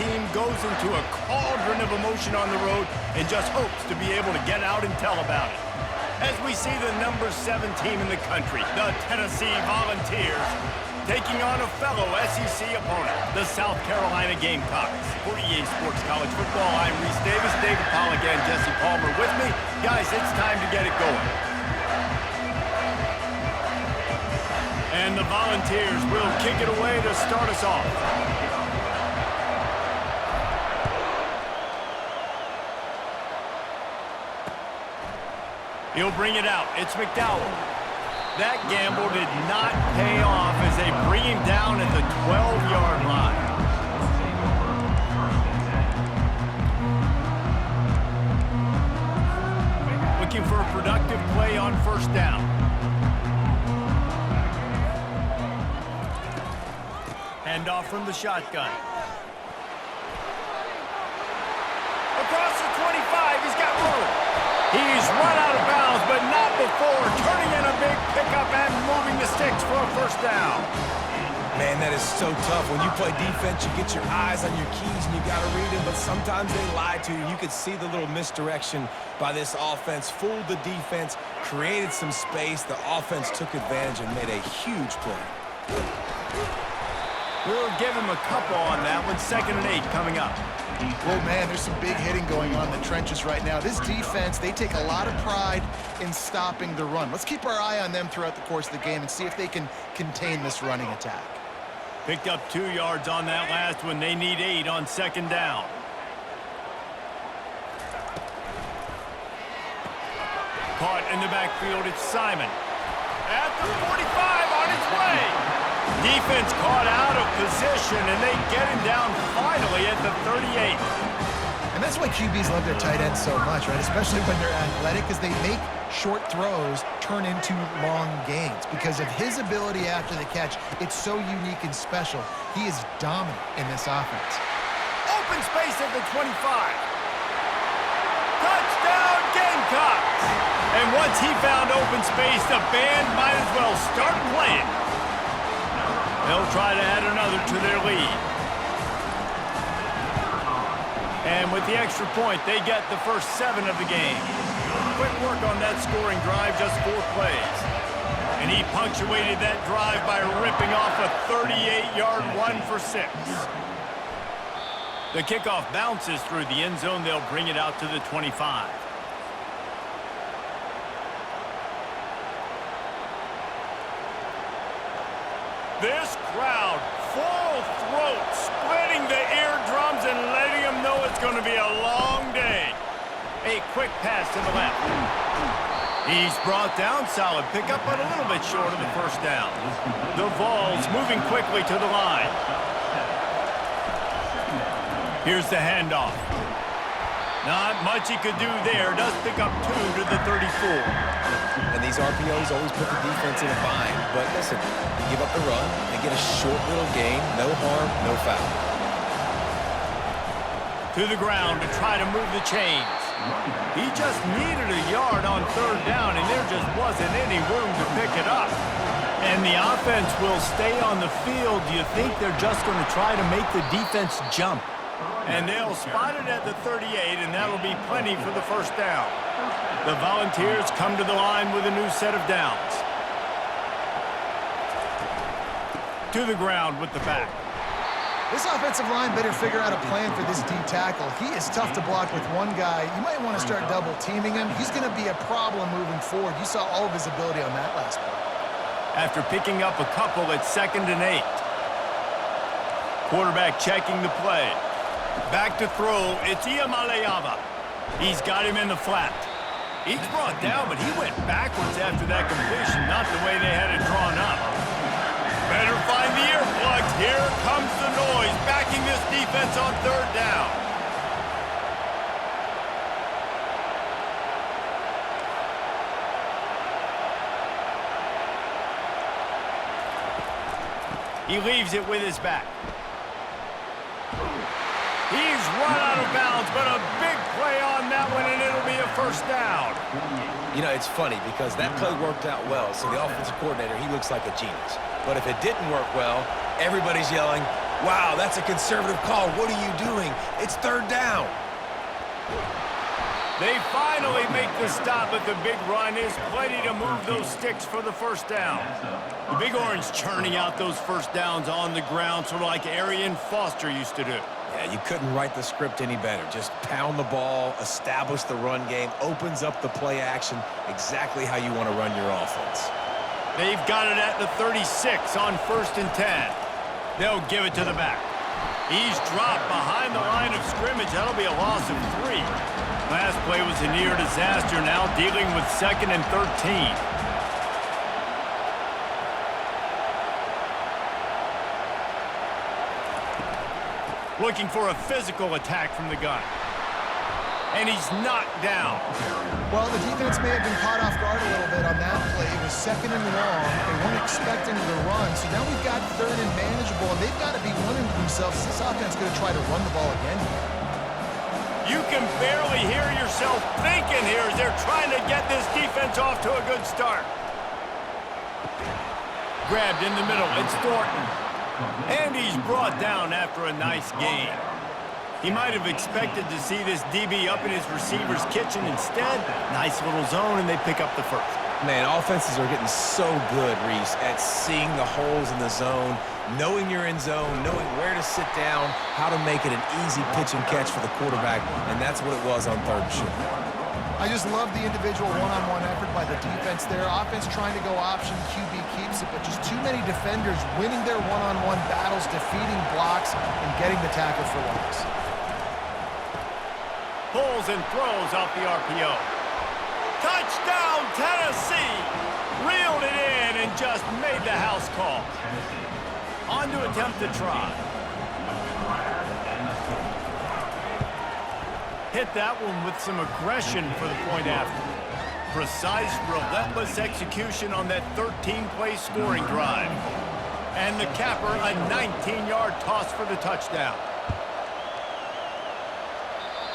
team goes into a cauldron of emotion on the road and just hopes to be able to get out and tell about it. As we see the number 7 team in the country, the Tennessee Volunteers, taking on a fellow SEC opponent, the South Carolina Gamecocks. For EA Sports College Football, I'm Reese Davis, David Pollack, and Jesse Palmer with me. Guys, it's time to get it going. And the Volunteers will kick it away to start us off. He'll bring it out. It's McDowell. That gamble did not pay off as they bring him down at the 12-yard line. Looking for a productive play on first down. Hand off from the shotgun. Across the 25, he's got room. He's run out of bounds, but not before turning in a big pickup and moving the sticks for a first down. Man, that is so tough. When you play defense, you get your eyes on your keys and you got to read them, but sometimes they lie to you. You could see the little misdirection by this offense, fooled the defense, created some space. The offense took advantage and made a huge play. We'll give him a couple on that one. 2nd and 8 coming up. Well, man, there's some big hitting going on in the trenches right now. This defense, they take a lot of pride in stopping the run. Let's keep our eye on them throughout the course of the game and see if they can contain this running attack. Picked up 2 yards on that last one. They need 8 on 2nd down. Caught in the backfield, it's Simon. At the 45, on its way. Defense caught out of position, and they get him down finally at the 38. And that's why QBs love their tight ends so much, right? Especially when they're athletic, because they make short throws turn into long gains. Because of his ability after the catch, it's so unique and special. He is dominant in this offense. Open space at the 25. Touchdown, Gamecocks! And once he found open space, the band might as well start playing. They'll try to add another to their lead. And with the extra point, they get the first 7 of the game. Quick work on that scoring drive, just 4 plays. And he punctuated that drive by ripping off a 38-yard 1 for 6. The kickoff bounces through the end zone. They'll bring it out to the 25. This crowd, full throat, splitting the eardrums and letting them know it's going to be a long day. A quick pass to the left. He's brought down, solid pickup, but a little bit short of the first down. The Vols moving quickly to the line. Here's the handoff. Not much he could do there. Does pick up 2 to the 34. And these RPOs always put the defense in a bind. But listen, you give up the run and get a short little gain. No harm, no foul. To the ground to try to move the chains. He just needed a yard on 3rd down, and there just wasn't any room to pick it up. And the offense will stay on the field. Do you think they're just going to try to make the defense jump? And they'll spot it at the 38, and that'll be plenty for the first down. The Volunteers come to the line with a new set of downs. To the ground with the back. This offensive line better figure out a plan for this D tackle. He is tough to block with one guy. You might want to start double teaming him. He's going to be a problem moving forward. You saw all of his ability on that last play. After picking up a couple at 2nd and 8. Quarterback checking the play. Back to throw, it's Iamaleava. He's got him in the flat. He's brought down, but he went backwards after that completion, not the way they had it drawn up. Better find the earplugs. Here comes the noise, backing this defense on 3rd down. He leaves it with his back. He's run out of bounds, but a big play on that one, and it'll be a first down. You know, it's funny because that play worked out well, so the offensive coordinator, he looks like a genius. But if it didn't work well, everybody's yelling, Wow, that's a conservative call. What are you doing? It's third down. They finally make the stop, but the big run is plenty to move those sticks for the first down. The Big Orange churning out those first downs on the ground, sort of like Arian Foster used to do. Yeah, you couldn't write the script any better. Just pound the ball, establish the run game, opens up the play action, exactly how you want to run your offense. They've got it at the 36 on 1st and 10. They'll give it to the back. He's dropped behind the line of scrimmage. That'll be a loss of 3. Last play was a near disaster, now dealing with 2nd and 13. Looking for a physical attack from the gun. And he's knocked down. Well, the defense may have been caught off guard a little bit on that play. It was 2nd and long. They weren't expecting the run. So now we've got 3rd and manageable, and they've got to be wondering to themselves, is this offense going to try to run the ball again here? You can barely hear yourself thinking here as they're trying to get this defense off to a good start. Grabbed in the middle, it's Thornton. And he's brought down after a nice gain. He might have expected to see this DB up in his receiver's kitchen. Instead, nice little zone, and they pick up the first. Man, offenses are getting so good, Reese, at seeing the holes in the zone, knowing you're in zone, knowing where to sit down, how to make it an easy pitch and catch for the quarterback, and that's what it was on 3rd and short. I just love the individual one-on-one effort by the defense there. Offense trying to go option, QB keeps it, but just too many defenders winning their one-on-one battles, defeating blocks, and getting the tackle for loss. Pulls and throws off the RPO. Touchdown, Tennessee! Reeled it in and just made the house call. On to attempt the try. Hit that one with some aggression for the point after. Precise, relentless execution on that 13-play scoring drive. And the capper, a 19-yard toss for the touchdown.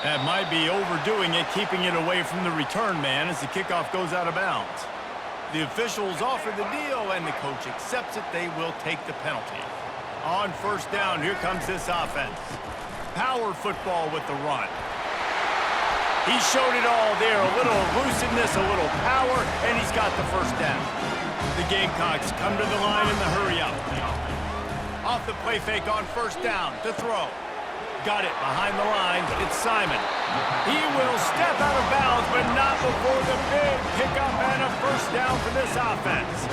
That might be overdoing it, keeping it away from the return man as the kickoff goes out of bounds. The officials offer the deal, and the coach accepts it. They will take the penalty. On 1st down, here comes this offense. Power football with the run. He showed it all there. A little elusiveness, a little power, and he's got the first down. The Gamecocks come to the line in the hurry-up. Off the play fake on 1st down to throw. Got it behind the line. It's Simon. He will step out of bounds, but not before the big pickup and a 1st down for this offense.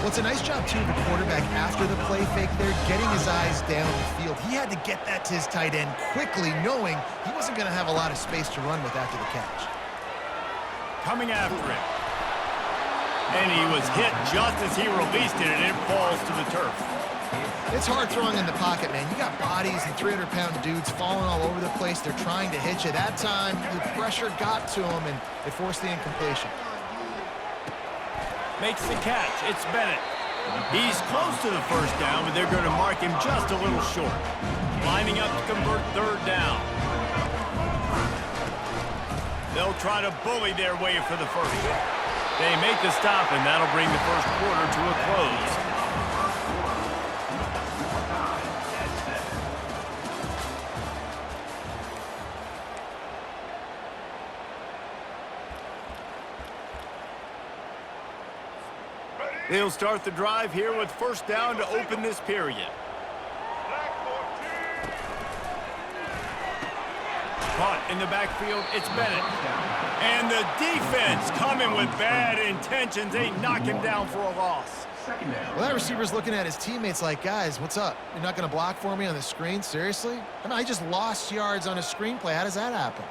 Well, it's a nice job, too, of the quarterback after the play fake there, getting his eyes down the field. He had to get that to his tight end quickly, knowing he wasn't going to have a lot of space to run with after the catch. Coming after him. And he was hit just as he released it, and it falls to the turf. It's hard throwing in the pocket, man. You got bodies and 300-pound dudes falling all over the place. They're trying to hit you. That time, the pressure got to him, and it forced the incompletion. Makes the catch. It's Bennett. He's close to the 1st down, but they're going to mark him just a little short. Lining up to convert 3rd down. They'll try to bully their way for the first. They make the stop, and that'll bring the 1st quarter to a close. They'll start the drive here with 1st down to open this period. Caught in the backfield, it's Bennett. And the defense coming with bad intentions. They knock him down for a loss. Well, that receiver's looking at his teammates like, guys, what's up? You're not going to block for me on the screen? Seriously? I mean, I just lost yards on a screenplay. How does that happen?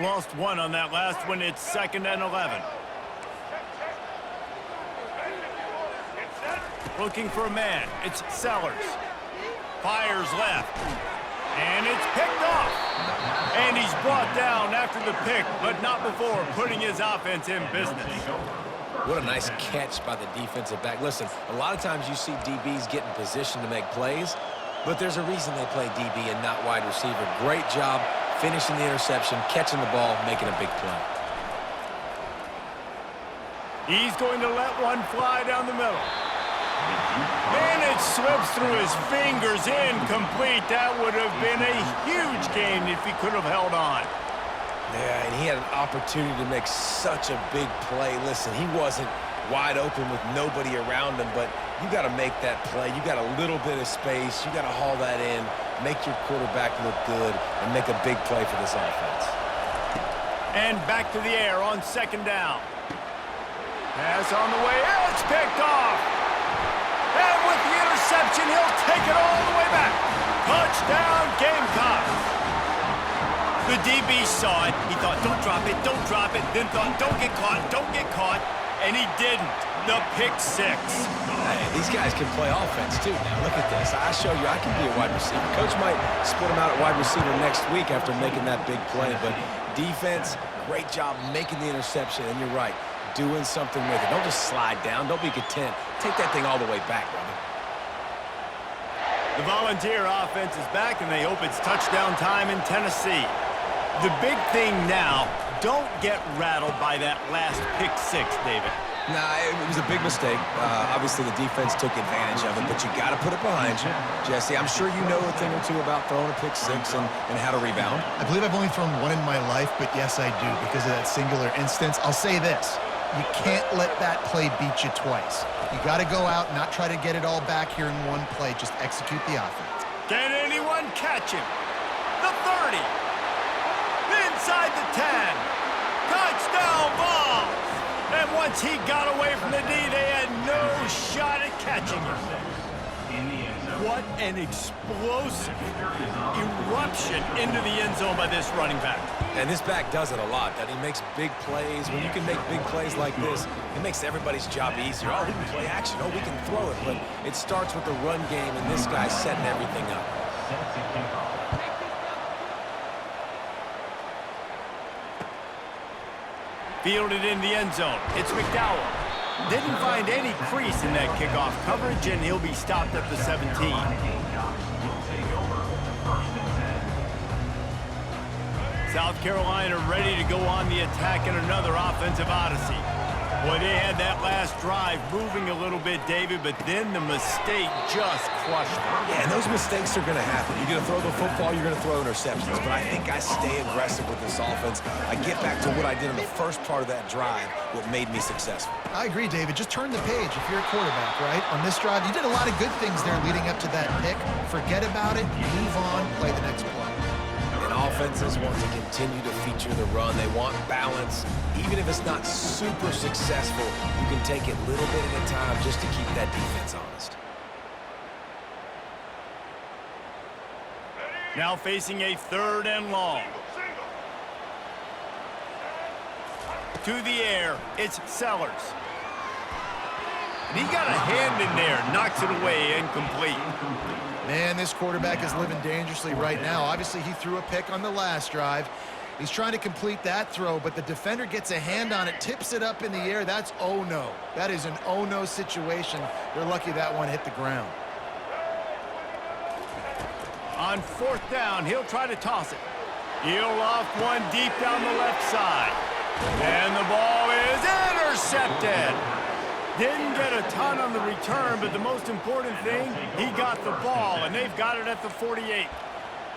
Lost one on that last one. It's 2nd and 11. Looking for a man. It's Sellers. Fires left. And it's picked off. And he's brought down after the pick, but not before putting his offense in business. What a nice catch by the defensive back. Listen, a lot of times you see DBs get in position to make plays, but there's a reason they play DB and not wide receiver. Great job finishing the interception, catching the ball, making a big play. He's going to let one fly down the middle. And it slips through his fingers, incomplete. That would have been a huge gain if he could have held on. Yeah, and he had an opportunity to make such a big play. Listen, he wasn't wide open with nobody around him, but you got to make that play. You got a little bit of space. You got to haul that in, make your quarterback look good, and make a big play for this offense. And back to the air on second down. Pass on the way. It's picked off. And with the interception, he'll take it all the way back. Touchdown, Gamecocks. The DB saw it. He thought, don't drop it, don't drop it. Then thought, don't get caught, don't get caught. And he didn't. The pick six. Hey, these guys can play offense, too. Now, look at this. I show you I can be a wide receiver. Coach might split him out at wide receiver next week after making that big play. But defense, great job making the interception. And you're right, doing something with it. Don't just slide down. Don't be content. Take that thing all the way back, brother. The Volunteer offense is back, and they hope it's touchdown time in Tennessee. The big thing now, don't get rattled by that last pick six, David. Nah, it was a big mistake. Obviously, the defense took advantage of it, but you got to put it behind you. Jesse, I'm sure you know a thing or two about throwing a pick six and how to rebound. I believe I've only thrown one in my life, but yes, I do because of that singular instance. I'll say this. You can't let that play beat you twice. You got to go out and not try to get it all back here in one play. Just execute the offense. Can anyone catch him? The 30. Inside the 10. Touchdown ball. And once he got away from the D, they had no shot at catching him. What an explosive eruption into the end zone by this running back. And this back does it a lot. That he makes big plays. When you can make big plays like this, it makes everybody's job easier. Oh, we can play action. Oh, we can throw it. But it starts with the run game, and this guy's setting everything up. Fielded in the end zone. It's McDowell. Didn't find any crease in that kickoff coverage, and he'll be stopped at the 17. South Carolina ready to go on the attack in another offensive odyssey. Boy, they had that last drive moving a little bit, David, but then the mistake just crushed them. Yeah, and those mistakes are going to happen. You're going to throw the football, you're going to throw interceptions. But I think I stay aggressive with this offense. I get back to what I did in the first part of that drive, what made me successful. I agree, David. Just turn the page if you're a quarterback, right? On this drive, you did a lot of good things there leading up to that pick. Forget about it, move on, play the next play. And offenses want to continue to feature the run. They want balance. Even if it's not super successful, you can take it a little bit at a time just to keep that defense honest. Now facing a 3rd and long. To the air, it's Sellers. And he got a hand in there, knocks it away, incomplete. Man, this quarterback is living dangerously right now. Obviously, he threw a pick on the last drive. He's trying to complete that throw, but the defender gets a hand on it, tips it up in the air. That's oh-no. That is an oh-no situation. They're lucky that one hit the ground. On 4th down, he'll try to toss it. He'll loft one deep down the left side. And the ball is intercepted. Didn't get a ton on the return, but the most important thing, he got the ball, and they've got it at the 48.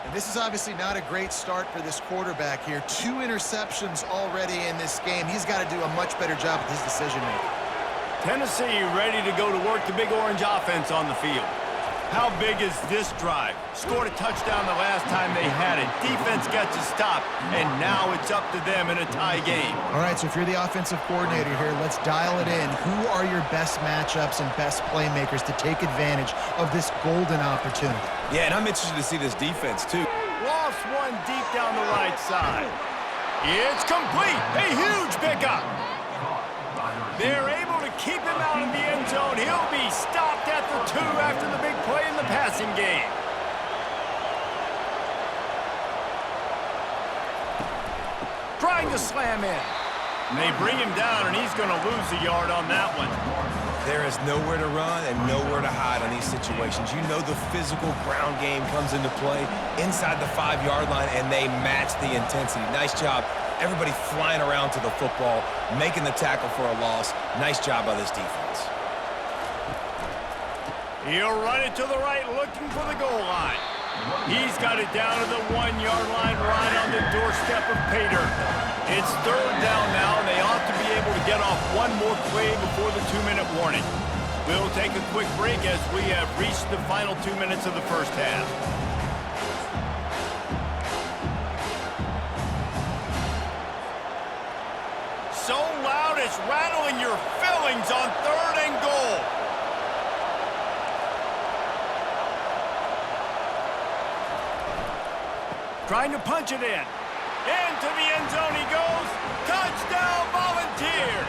And this is obviously not a great start for this quarterback here. 2 interceptions already in this game. He's got to do a much better job with his decision-making. Tennessee ready to go to work the Big Orange offense on the field. How big is this drive? Scored a touchdown the last time they had it. Defense gets a stop, and now it's up to them in a tie game. All right, so if you're the offensive coordinator here, let's dial it in. Who are your best matchups and best playmakers to take advantage of this golden opportunity? Yeah, and I'm interested to see this defense, too. Lost one deep down the right side. It's complete. A huge pickup. They're able to keep him out in the end zone. He'll be stopped at the 2 after the big play in the passing game. Trying to slam in. And they bring him down, and he's going to lose a yard on that one. There is nowhere to run and nowhere to hide on these situations. You know the physical ground game comes into play inside the 5-yard line, and they match the intensity. Nice job Everybody flying around to the football, making the tackle for a loss. Nice job by this defense. He'll run it to the right, looking for the goal line. He's got it down to the 1-yard line, right on the doorstep of Pater. It's third down now, and they ought to be able to get off one more play before the 2-minute warning. We'll take a quick break as we have reached the final 2 minutes of the first half. So loud it's rattling your fillings on 3rd and goal. Trying to punch it in. Into the end zone he goes. Touchdown, Volunteers!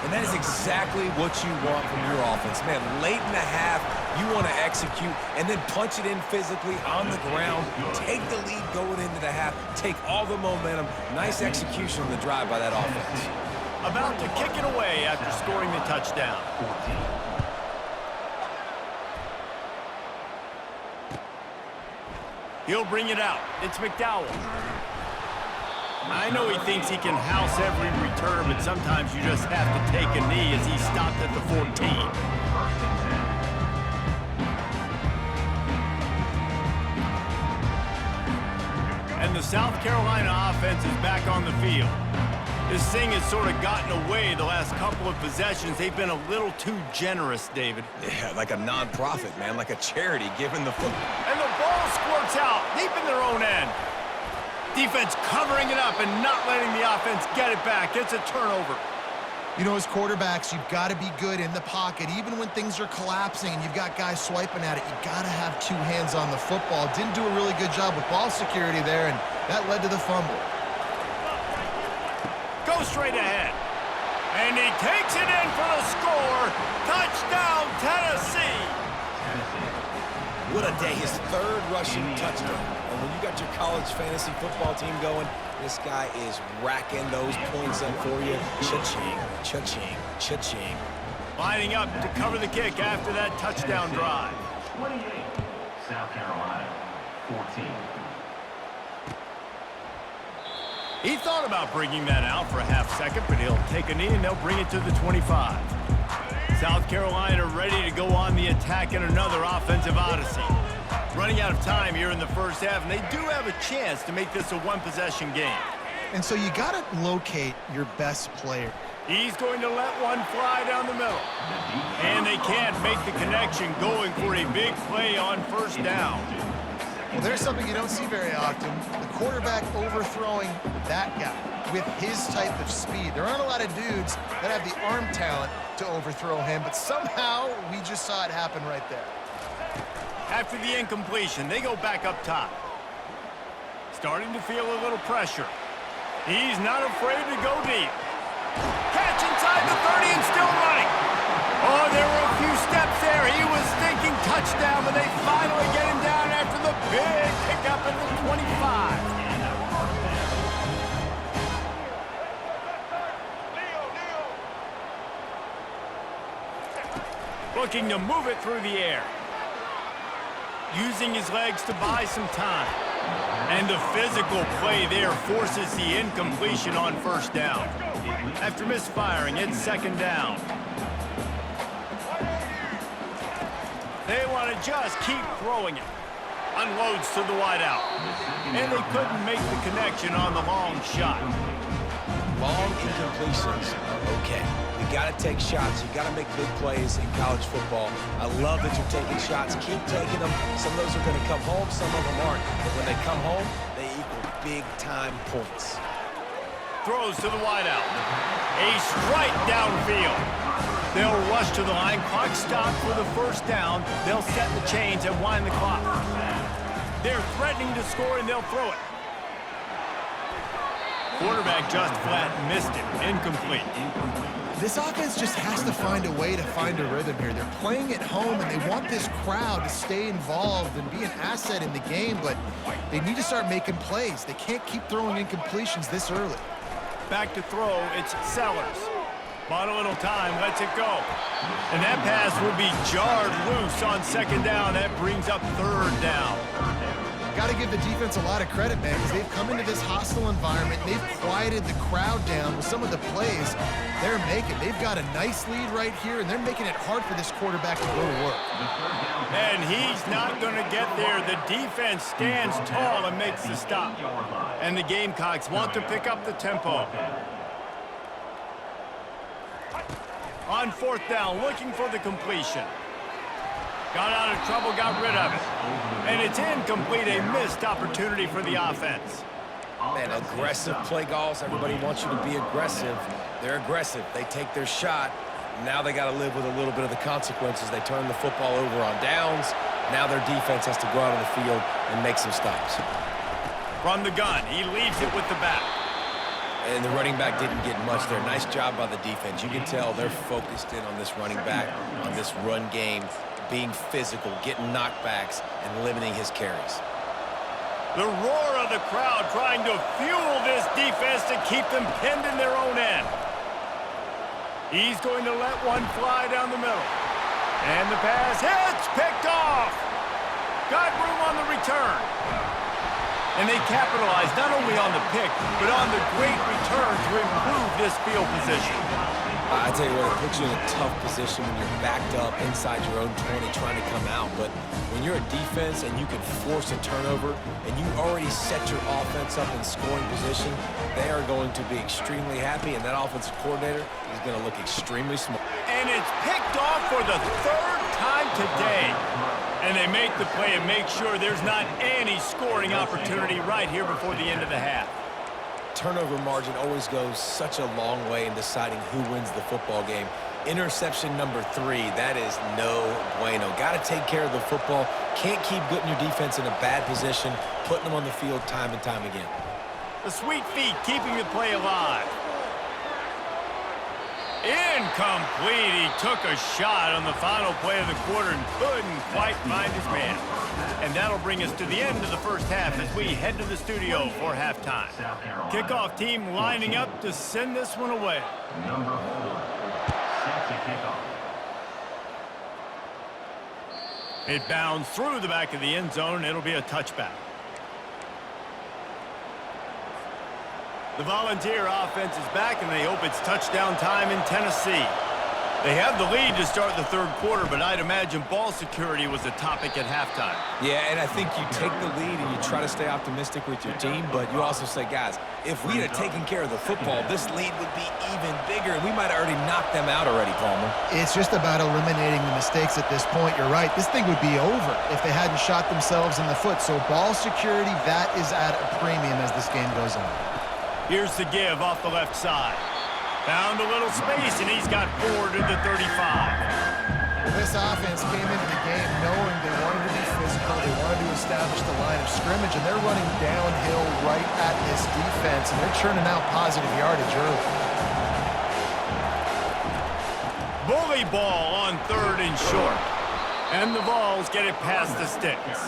And that is exactly what you want from your offense. Man, late in the half, you want to execute and then punch it in physically on the ground. Take the lead going into the half. Take all the momentum. Nice execution on the drive by that offense. About to kick it away after scoring the touchdown. He'll bring it out. It's McDowell. I know he thinks he can house every return, but sometimes you just have to take a knee as he stopped at the 14. And the South Carolina offense is back on the field. This thing has sort of gotten away the last couple of possessions. They've been a little too generous, David. Yeah, like a non-profit, man, like a charity giving the football. And the ball squirts out deep in their own end. Defense covering it up and not letting the offense get it back. It's a turnover. You know, as quarterbacks, you've got to be good in the pocket. Even when things are collapsing and you've got guys swiping at it, you got to have 2 hands on the football. Didn't do a really good job with ball security there, and that led to the fumble. Go straight ahead. And he takes it in for the score. Touchdown, Tennessee. What a day. His 3rd rushing touchdown. And when you got your college fantasy football team going, this guy is racking those points up for you. Cha-ching, cha-ching, cha-ching. Lining up to cover the kick after that touchdown drive. 28, South Carolina, 14. He thought about bringing that out for a half second, but he'll take a knee and they'll bring it to the 25. South Carolina ready to go on the attack in another offensive odyssey. Running out of time here in the first half, and they do have a chance to make this a 1-possession game. And so you got to locate your best player. He's going to let one fly down the middle. And they can't make the connection, going for a big play on first down. Well, there's something you don't see very often. The quarterback overthrowing that guy with his type of speed. There aren't a lot of dudes that have the arm talent to overthrow him, but somehow we just saw it happen right there. After the incompletion, they go back up top. Starting to feel a little pressure. He's not afraid to go deep. Catch inside the 30 and still running. Oh, there were a few steps there. He was thinking touchdown, but they finally get him down after the big pickup at the 25. Looking to move it through the air. Using his legs to buy some time. And the physical play there forces the incompletion on first down. After misfiring, it's second down. They want to just keep throwing it. Unloads to the wideout. And they couldn't make the connection on the long shot. Long incompletions are okay. You got to take shots. You got to make big plays in college football. I love that you're taking shots. Keep taking them. Some of those are going to come home. Some of them aren't. But when they come home, they equal big-time points. Throws to the wideout. A strike downfield. They'll rush to the line. Clock stopped for the first down. They'll set the chains and wind the clock. They're threatening to score, and they'll throw it. Quarterback just flat missed it. Incomplete. This offense just has to find a way to find a rhythm here. They're playing at home, and they want this crowd to stay involved and be an asset in the game, but they need to start making plays. They can't keep throwing incompletions this early. Back to throw, it's Sellers. Bought a little time, lets it go. And that pass will be jarred loose on second down. That brings up third down. Got to give the defense a lot of credit, man, because they've come into this hostile environment. They've quieted the crowd down with some of the plays they're making. They've got a nice lead right here, and they're making it hard for this quarterback to go to work. And he's not going to get there. The defense stands tall and makes the stop. And the Gamecocks want to pick up the tempo. On 4th down, looking for the completion. Got out of trouble, got rid of it. And it's incomplete, a missed opportunity for the offense. Man, aggressive play calls. Everybody wants you to be aggressive. They're aggressive. They take their shot. Now they got to live with a little bit of the consequences. They turn the football over on downs. Now their defense has to go out on the field and make some stops. From the gun, he leaves it with the back. And the running back didn't get much there. Nice job by the defense. You can tell they're focused in on this running back, on this run game, being physical, getting knockbacks, and limiting his carries. The roar of the crowd trying to fuel this defense to keep them pinned in their own end. He's going to let one fly down the middle. And the pass hits, picked off. Got room on the return. And they capitalize not only on the pick, but on the great return to improve this field position. I tell you what, it puts you in a tough position when you're backed up inside your own 20 trying to come out. But when you're a defense and you can force a turnover and you already set your offense up in scoring position, they are going to be extremely happy, and that offensive coordinator is going to look extremely smart. And it's picked off for the 3rd time today. And they make the play and make sure there's not any scoring opportunity right here before the end of the half. Turnover margin always goes such a long way in deciding who wins the football game. Interception number 3, that is no bueno. Got to take care of the football. Can't keep putting your defense in a bad position, putting them on the field time and time again. The sweet feet keeping the play alive. Incomplete. He took a shot on the final play of the quarter and couldn't quite find his man. And that'll bring us to the end of the first half as we head to the studio for halftime. Kickoff team lining up to send this one away. Number 4, set to kick off. It bounds through the back of the end zone. It'll be a touchback. The Volunteer offense is back, and they hope it's touchdown time in Tennessee. They have the lead to start the 3rd quarter, but I'd imagine ball security was a topic at halftime. Yeah, and I think you take the lead and you try to stay optimistic with your team, but you also say, guys, if we had taken care of the football, this lead would be even bigger, and we might have already knocked them out already, Palmer. It's just about eliminating the mistakes at this point. You're right. This thing would be over if they hadn't shot themselves in the foot. So ball security, that is at a premium as this game goes on. Here's the give off the left side. Found a little space, and he's got 4 to the 35. Well, this offense came into the game knowing they wanted to be physical. They wanted to establish the line of scrimmage, and they're running downhill right at this defense, and they're churning out positive yardage early. Bully ball on 3rd and short. And the Vols get it past the sticks.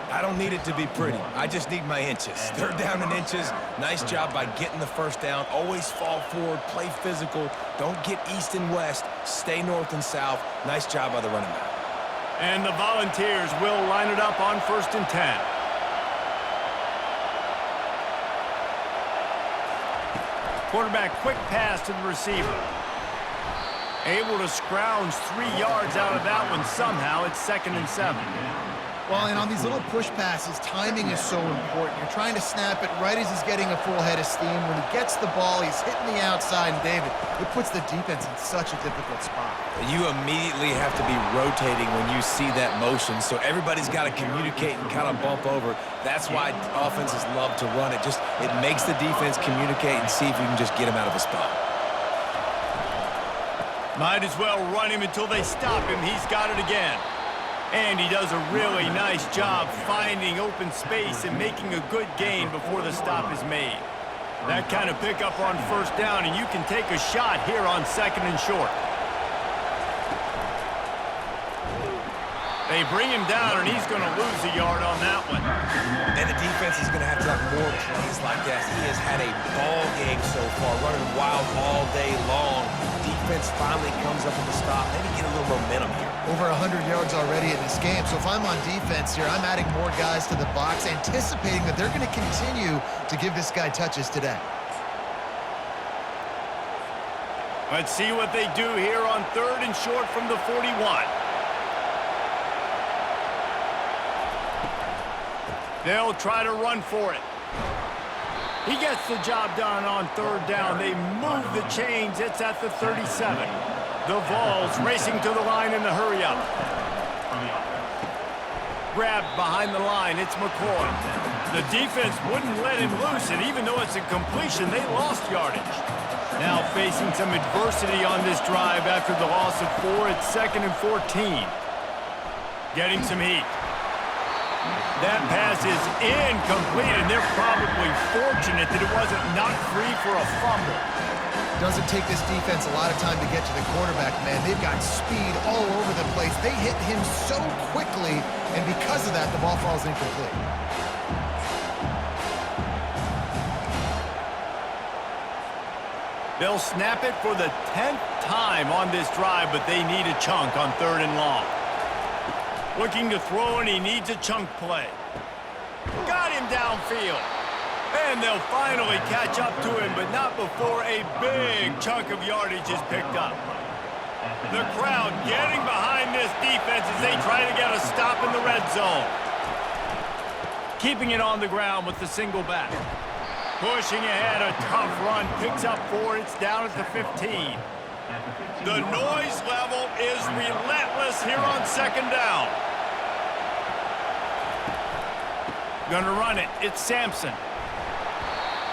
I don't need it to be pretty. I just need my inches. 3rd down in inches. Nice job by getting the 1st down. Always fall forward, play physical. Don't get east and west. Stay north and south. Nice job by the running back. And the Volunteers will line it up on 1st and 10. Quarterback quick pass to the receiver. Able to scrounge 3 yards out of that one somehow. It's 2nd and 7. Well, and on these little push passes, timing is so important. You're trying to snap it right as he's getting a full head of steam. When he gets the ball, he's hitting the outside, and David, it puts the defense in such a difficult spot. You immediately have to be rotating when you see that motion, so everybody's got to communicate and kind of bump over. That's why offenses love to run it. It makes the defense communicate and see if you can just get him out of a spot. Might as well run him until they stop him. He's got it again. And he does a really nice job finding open space and making a good gain before the stop is made. That kind of pickup on 1st down, and you can take a shot here on 2nd and short. They bring him down, and he's going to lose a yard on that one. And the defense is going to have more plays like that. He has had a ball game so far, running wild all day long. Defense defense finally comes up with a stop, maybe get a little momentum here. Over 100 yards already in this game. So if I'm on defense here, I'm adding more guys to the box, anticipating that they're going to continue to give this guy touches today. Let's see what they do here on 3rd and short from the 41. They'll try to run for it. He gets the job done on 3rd down. They move the chains. It's at the 37. The Vols racing to the line in the hurry-up. Grabbed behind the line. It's McCoy. The defense wouldn't let him loose, and even though it's a completion, they lost yardage. Now facing some adversity on this drive after the loss of 4. It's 2nd and 14. Getting some heat. That pass is incomplete, and they're probably fortunate that it wasn't knocked free for a fumble. Doesn't take this defense a lot of time to get to the quarterback, man. They've got speed all over the place. They hit him so quickly, and because of that, the ball falls incomplete. They'll snap it for the 10th time on this drive, but they need a chunk on 3rd and long. Looking to throw, and he needs a chunk play. Got him downfield. And they'll finally catch up to him, but not before a big chunk of yardage is picked up. The crowd getting behind this defense as they try to get a stop in the red zone. Keeping it on the ground with the single back. Pushing ahead, a tough run, picks up 4, it's down at the 15. The noise level is relentless here on 2nd down. Gonna run it, it's Sampson.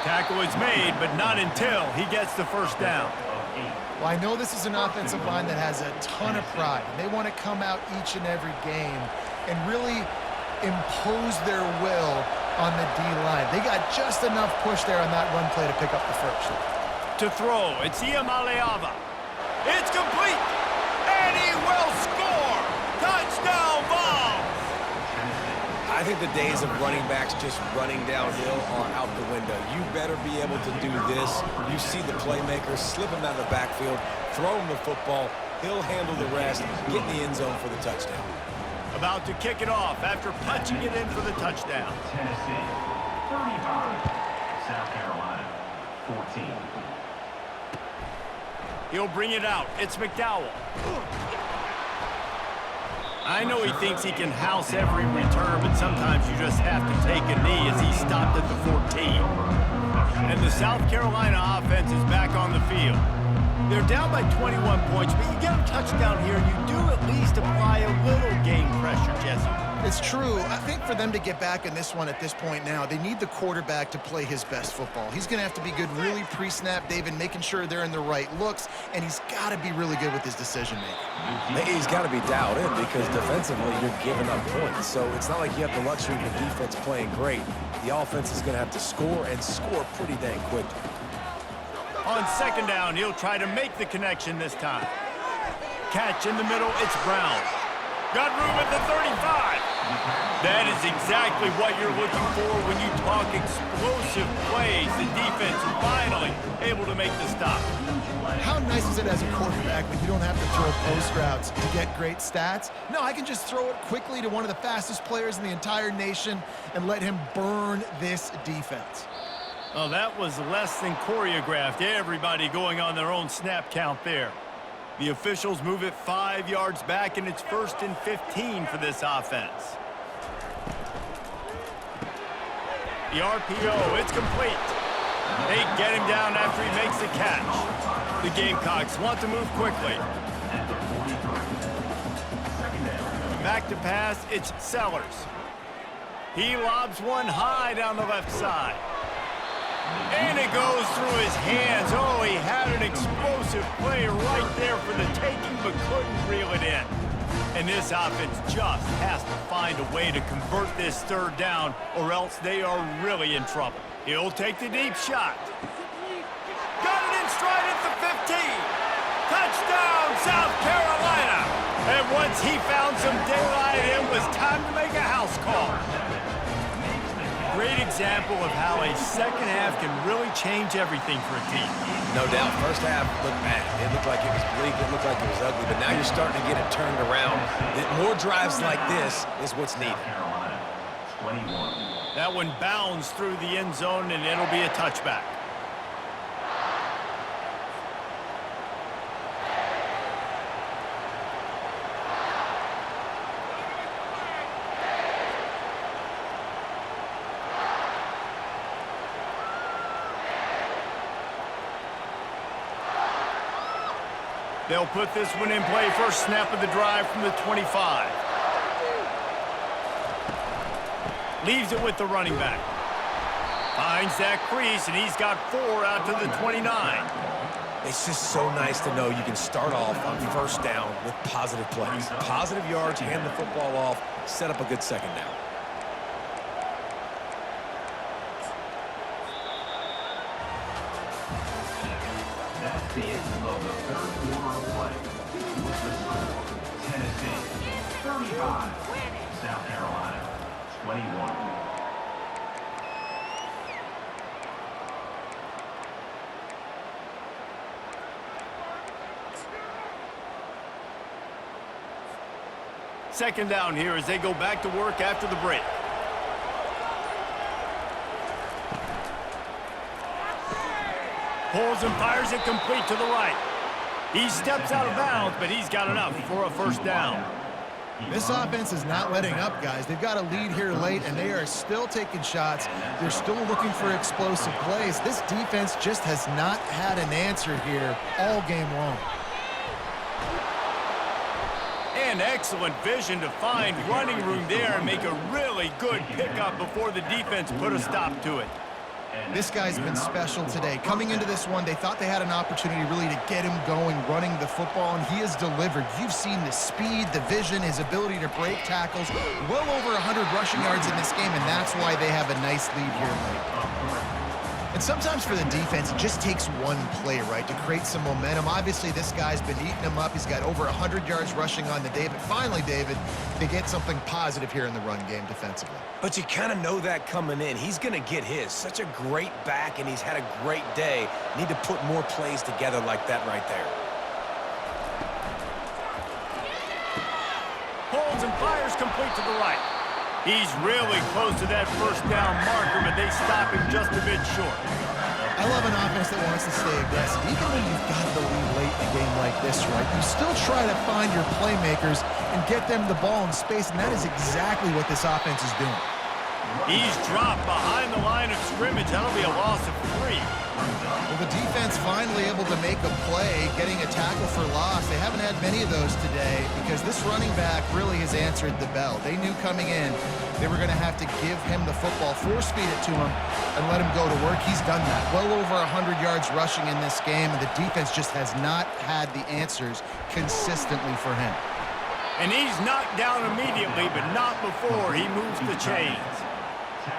Tackle is made, but not until he gets the 1st down. Well, I know this is an offensive line that has a ton of pride. They want to come out each and every game and really impose their will on the D-line. They got just enough push there on that run play to pick up the 1st. To throw, it's Iamaleava. It's complete, and he will score! Touchdown, Vols! I think the days of running backs just running downhill are out the window. You better be able to do this. You see the playmaker, slip him out of the backfield, throw him the football, he'll handle the rest, get in the end zone for the touchdown. About to kick it off after punching it in for the touchdown. Tennessee, 35. South Carolina, 14. He'll bring it out. It's McDowell. I know he thinks he can house every return, but sometimes you just have to take a knee as he stopped at the 14. And the South Carolina offense is back on the field. They're down by 21 points, but you get a touchdown here, and you do at least apply a little game pressure, Jesse. It's true. I think for them to get back in this one at this point now, they need the quarterback to play his best football. He's going to have to be good really pre-snap, David, making sure they're in the right looks, and he's got to be really good with his decision-making. He's got to be dialed in because defensively you're giving up points. So it's not like you have the luxury of the defense playing great. The offense is going to have to score and score pretty dang quickly. On 2nd down, he'll try to make the connection this time. Catch in the middle, it's Brown. Got room at the 35. That is exactly what you're looking for when you talk explosive plays. The defense finally able to make the stop. How nice is it as a quarterback when you don't have to throw post routes to get great stats? No, I can just throw it quickly to one of the fastest players in the entire nation and let him burn this defense. Oh, that was less than choreographed. Everybody going on their own snap count there. The officials move it 5 yards back, and it's 1st and 15 for this offense. The RPO, it's complete. They get him down after he makes the catch. The Gamecocks want to move quickly. Back to pass, it's Sellers. He lobs one high down the left side. And it goes through his hands. Oh, he had an explosive play right there for the taking, but couldn't reel it in. And this offense just has to find a way to convert this 3rd down, or else they are really in trouble. He'll take the deep shot. Got it in stride at the 15. Touchdown, South Carolina. And once he found some daylight, it was time to make a house call. great example of how a second half can really change everything for a team. No doubt. First half looked bad. It looked like it was bleak. It looked like it was ugly. But now you're starting to get it turned around. More drives like this is what's needed. Carolina, 21. That one bounds through the end zone, and it'll be a touchback. They'll put this one in play. First snap of the drive from the 25. Leaves it with the running back. Finds that crease, and he's got 4 out to the 29. It's just so nice to know you can start off on first down with positive plays. Positive yards, hand the football off, set up a good second down. That's the end of the third quarter of play. With the score, Tennessee 35, South Carolina 21. Second down here as they go back to work after the break. Pulls and fires it complete to the right. He steps out of bounds, but he's got enough for a first down. This offense is not letting up, guys. They've got a lead here late, and they are still taking shots. They're still looking for explosive plays. This defense just has not had an answer here all game long. And excellent vision to find running room there and make a really good pickup before the defense put a stop to it. This guy's been special today. Coming into this one, they thought they had an opportunity really to get him going, running the football, and he has delivered. You've seen the speed, the vision, his ability to break tackles. Well over 100 rushing yards in this game, and that's why they have a nice lead here late. And sometimes for the defense, it just takes one play, right, to create some momentum. Obviously, this guy's been eating them up. He's got over 100 yards rushing on the day. But finally, David, they get something positive here in the run game defensively. But you kind of know that coming in. He's going to get his. Such a great back, and he's had a great day. Need to put more plays together like that right there. Pulls and fires complete to the right. He's really close to that first down marker, but they stop him just a bit short. I love an offense that wants to stay aggressive. Even when you've got the lead late in a game like this, right, you still try to find your playmakers and get them the ball in space, and that is exactly what this offense is doing. He's dropped behind the line of scrimmage. That'll be a loss of 3. Well, the defense finally able to make a play, getting a tackle for loss. They haven't had many of those today because this running back really has answered the bell. They knew coming in they were going to have to give him the football, force feed it to him, and let him go to work. He's done that. Well over 100 yards rushing in this game, and the defense just has not had the answers consistently for him. And he's knocked down immediately, but not before he moves the chains.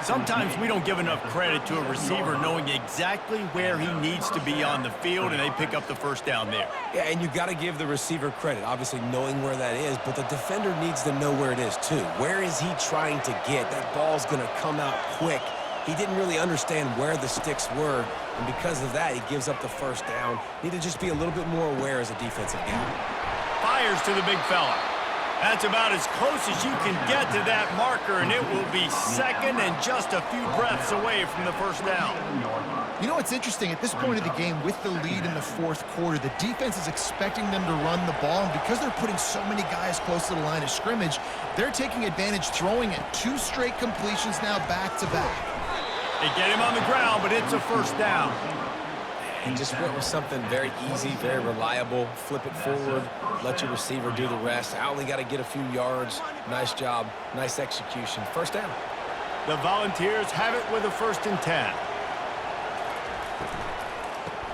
Sometimes we don't give enough credit to a receiver knowing exactly where he needs to be on the field, and they pick up the first down there. Yeah, and you got to give the receiver credit, obviously knowing where that is, but the defender needs to know where it is too. Where is he trying to get? That ball's going to come out quick. He didn't really understand where the sticks were, and because of that, he gives up the first down. Need to just be a little bit more aware as a defensive guy. Fires to the big fella. That's about as close as you can get to that marker, and it will be second and just a few breaths away from the first down. You know what's interesting? At this point of the game, with the lead in the fourth quarter, the defense is expecting them to run the ball, and because they're putting so many guys close to the line of scrimmage, they're taking advantage, throwing it. 2 straight completions now back-to-back. They get him on the ground, but it's a first down. And just went with something very easy, very reliable. Flip it forward, let your receiver do the rest. I only got to get a few yards. Nice job, nice execution. First down. The Volunteers have it with a 1st and 10.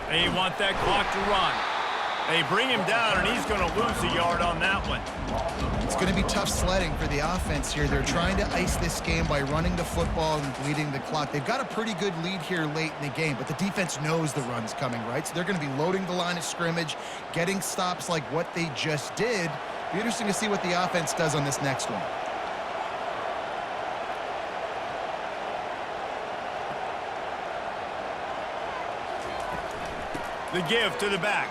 They want that clock to run. They bring him down, and he's going to lose a yard on that one. It's going to be tough sledding for the offense here. They're trying to ice this game by running the football and bleeding the clock. They've got a pretty good lead here late in the game, but the defense knows the run's coming, right? So they're going to be loading the line of scrimmage, getting stops like what they just did. Be interesting to see what the offense does on this next one. The give to the back.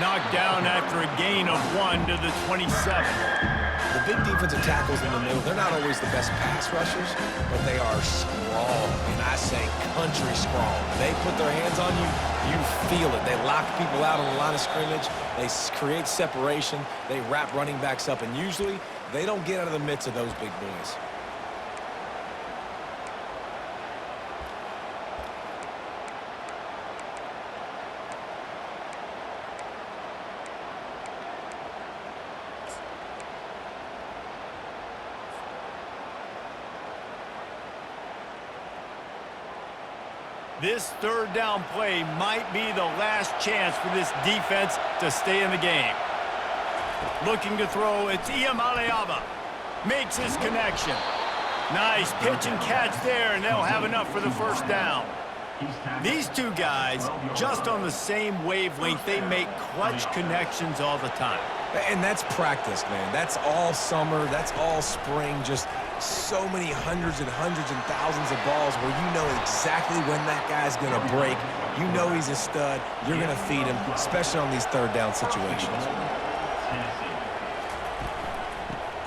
Knocked down after a gain of 1 to the 27. The big defensive tackles in the middle, they're not always the best pass rushers, but they are strong, and I say country strong. They put their hands on you, you feel it. They lock people out on the line of scrimmage. They create separation. They wrap running backs up, and usually they don't get out of the midst of those big boys. This third down play might be the last chance for this defense to stay in the game. Looking to throw, it's Iamaleava. Makes his connection. Nice pitch and catch there, and they'll have enough for the first down. These two guys, just on the same wavelength, they make clutch connections all the time. And that's practice, man. That's all summer. That's all spring. Just so many hundreds and thousands of balls where you know exactly when that guy's going to break. You know he's a stud. You're going to feed him, especially on these third down situations.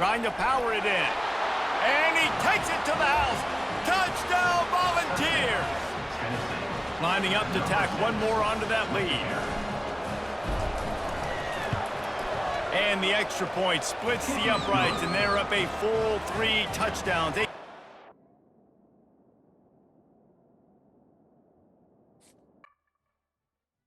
Trying to power it in. And he takes it to the house. Touchdown, Volunteers! Lining up to tack one more onto that lead. And the extra point splits the uprights, and they're up a full 3 touchdowns.